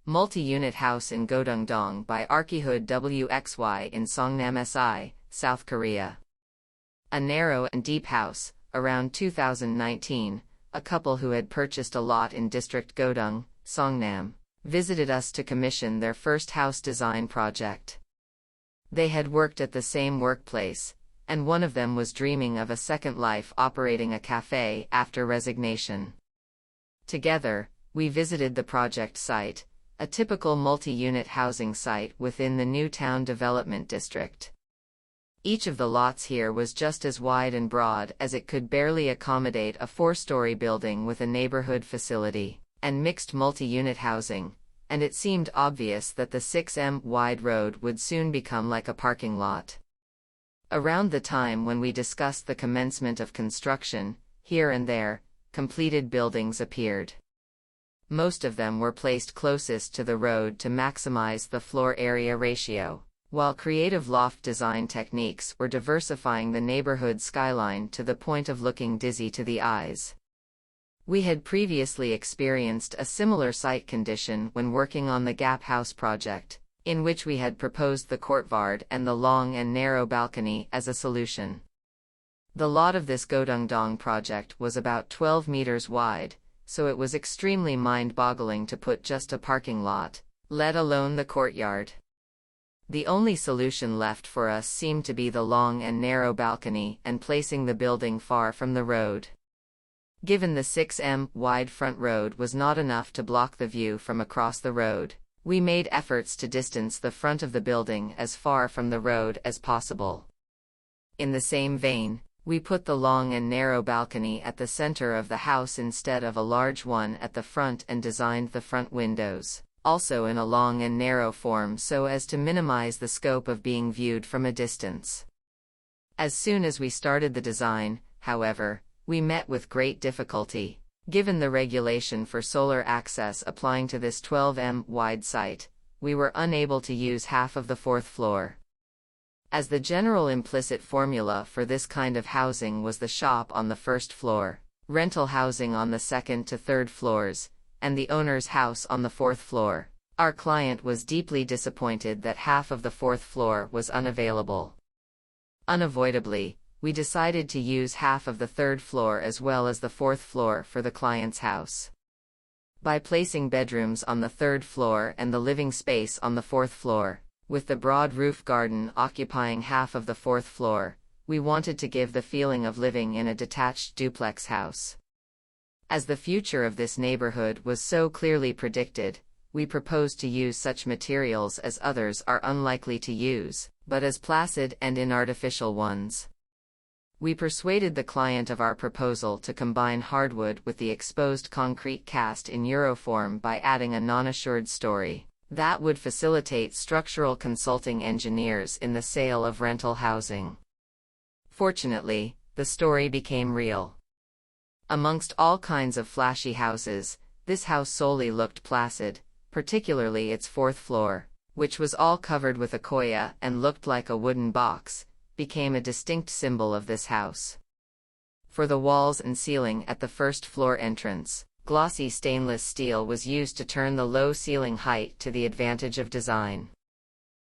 Multi-unit house in Godeung-dong by Archihood WXY in SEONGNAM-SI, South Korea. A narrow and deep house. Around 2019, a couple who had purchased a lot in District Godeung, SEONGNAM, visited us to commission their first house design project. They had worked at the same workplace, and one of them was dreaming of a second life operating a cafe after resignation. Together, we visited the project site, a typical multi-unit housing site within the new town development district. Each of the lots here was just as wide and broad as it could barely accommodate a 4-story building with a neighborhood facility and mixed multi-unit housing, and it seemed obvious that the 6m wide road would soon become like a parking lot. Around the time when we discussed the commencement of construction, here and there, completed buildings appeared. Most of them were placed closest to the road to maximize the floor area ratio, while creative loft design techniques were diversifying the neighborhood skyline to the point of looking dizzy to the eyes. We had previously experienced a similar site condition when working on the Gap House project, in which we had proposed the courtyard and the long and narrow balcony as a solution. The lot of this Godeung-dong project was about 12 meters wide, so it was extremely mind-boggling to put just a parking lot, let alone the courtyard. The only solution left for us seemed to be the long and narrow balcony and placing the building far from the road. Given the 6m wide front road was not enough to block the view from across the road, we made efforts to distance the front of the building as far from the road as possible. In the same vein, we put the long and narrow balcony at the center of the house instead of a large one at the front and designed the front windows also in a long and narrow form so as to minimize the scope of being viewed from a distance. As soon as we started the design, however, we met with great difficulty. Given the regulation for solar access applying to this 12m wide site, we were unable to use half of the 4th floor. As the general implicit formula for this kind of housing was the shop on the 1st floor, rental housing on the 2nd to 3rd floors, and the owner's house on the 4th floor, our client was deeply disappointed that half of the 4th floor was unavailable. Unavoidably, we decided to use half of the 3rd floor as well as the 4th floor for the client's house. By placing bedrooms on the 3rd floor and the living space on the 4th floor, with the broad roof garden occupying half of the 4th floor, we wanted to give the feeling of living in a detached duplex house. As the future of this neighborhood was so clearly predicted, we proposed to use such materials as others are unlikely to use, but as placid and inartificial ones. We persuaded the client of our proposal to combine hardwood with the exposed concrete cast in Euroform by adding a non-assured story that would facilitate structural consulting engineers in the sale of rental housing. Fortunately, the story became real. Amongst all kinds of flashy houses, this house solely looked placid, particularly its 4th floor, which was all covered with akoya and looked like a wooden box, became a distinct symbol of this house. For the walls and ceiling at the 1st floor entrance, glossy stainless steel was used to turn the low ceiling height to the advantage of design.